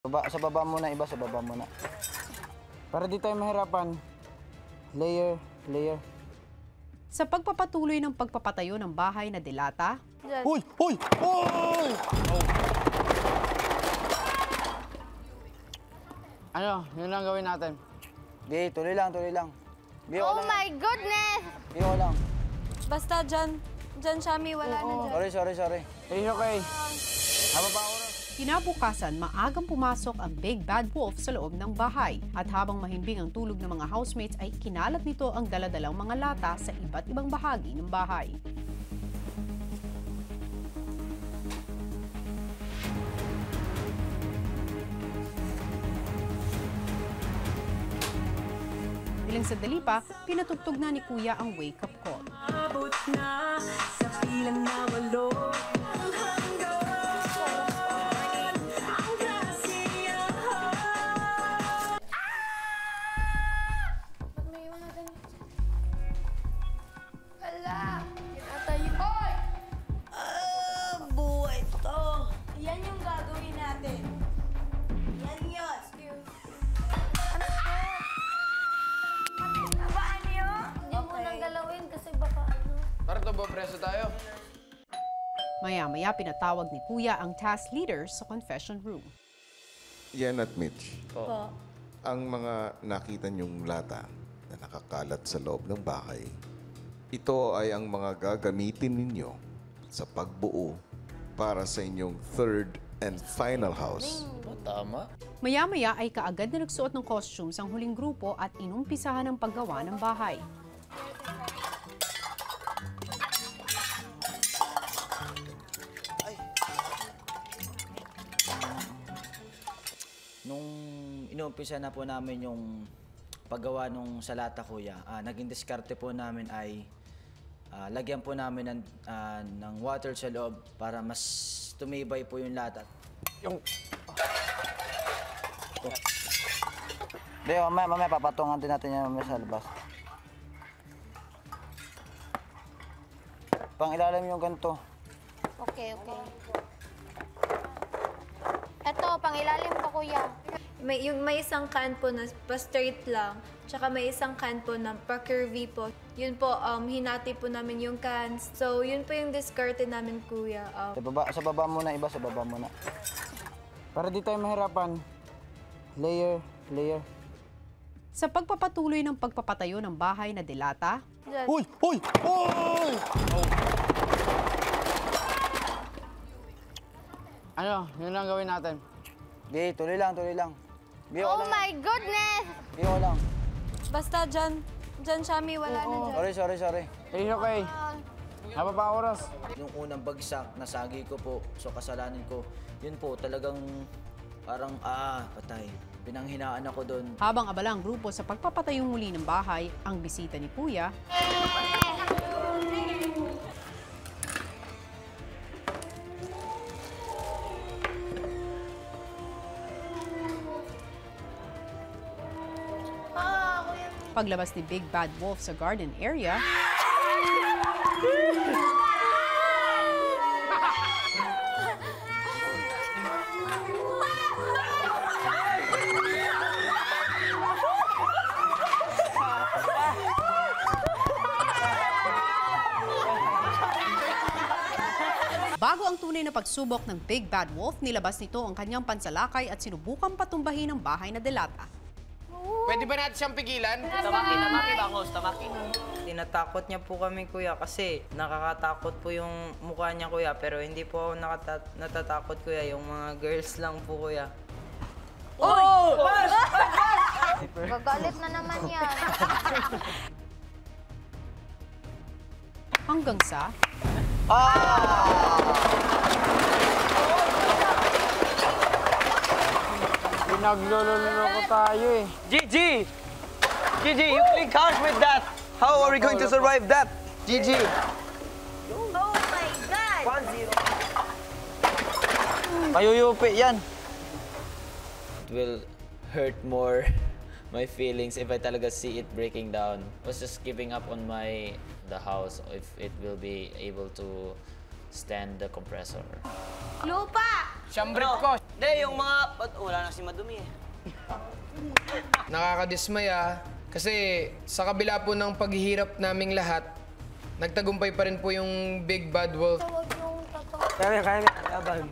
Sa baba muna, iba sa baba muna. Para di tayo mahirapan. Layer, layer. Sa pagpapatuloy ng pagpapatayo ng bahay na Delata, Uy! Uy! Uy! Ano, yun lang gawin natin. Di, tuloy lang, tuloy lang. Biyo Oh my goodness! Biyo lang. Basta dyan, Shami, wala na dyan. Sorry. It's okay. Haba pa oras. kinabukasan maagang pumasok ang Big Bad Wolf sa loob ng bahay. At habang mahimbing ang tulog ng mga housemates ay kinalat nito ang daladalang mga lata sa iba't ibang bahagi ng bahay. Ilang sandali pa, pinatugtog na ni Kuya ang wake-up call. Abot na sa pilang na walo. Buhay to. Yan yung gagawin natin. Yan yun. Abaan nyo? Hindi mo nang galawin kasi baka ano. Para to ba preso tayo? Maya-maya pinatawag ni Kuya ang task leader sa confession room. Yan at Mitch, Po. ang mga nakita niyong lata na nakakalat sa loob ng bahay, ito ay ang mga gagamitin ninyo sa pagbuo para sa inyong third and final house. Tama. Maya-maya ay kaagad na nagsuot ng costumes ang huling grupo at inumpisahan ang paggawa ng bahay. Nung inumpisa na po namin yung paggawa nung salata, Kuya, naging diskarte po namin ay lagyan po namin ng water sa loob para mas tumibay po yung lata. Hindi, mamaya papatungan din natin yan mamaya sa labas. Pang ilalim yung ganito. Okay. Eto, pangilalim ko, kuya. May isang can po na pa-straight lang, tsaka may isang can po na pa-curvy po. Yun po, hinati po namin yung cans. So, yun po yung diskarte namin, kuya. Sa baba muna, iba sa baba muna. Para di tayo mahirapan. Layer, layer. Sa pagpapatuloy ng pagpapatayo ng bahay na Delata, Uy! Uy! Uy! Ano, yun lang gawin natin. Di, tuloy lang. Biyo Oh lang. my goodness! Biyo lang. Basta dyan, Shami, wala na dyan. Sorry. It's okay. Haba pa oras. Yung unang bagsak, nasagi ko po, so kasalanan ko, yun po, talagang parang, patay. Pinanghinaan ako doon. habang abala ang grupo sa pagpapatayong muli ng bahay, ang bisita ni Kuya, paglabas ni Big Bad Wolf sa garden area, bago ang tunay na pagsubok ng Big Bad Wolf, nilabas nito ang kanyang pansalakay at sinubukang patumbahin ang bahay na Delata. Pwede ba natin siyang pigilan? Tamaki, bangos, tamaki. Tinatakot niya po kami, kuya, kasi nakakatakot po yung mukha niya, kuya. Pero hindi po ako natatakot, kuya. Yung mga girls lang po, kuya. Oh! Gagalit na naman yan. Hanggang sa Pinaglulunod ko tayo eh. Gigi, you click hard with that. How are we going to survive that? Gigi. Oh my God! 1-0. Mayuyupi yan. It will hurt more my feelings if I talaga see it breaking down. I was just giving up on the house if it will be able to stand the compressor. Lupa! Siyang brief ko. Hindi, yung mga... Wala na si madumi eh. Nakakadismaya kasi sa kabila po ng paghihirap naming lahat, nagtagumpay pa rin po yung Big Bad Wolf. Kaya, laban.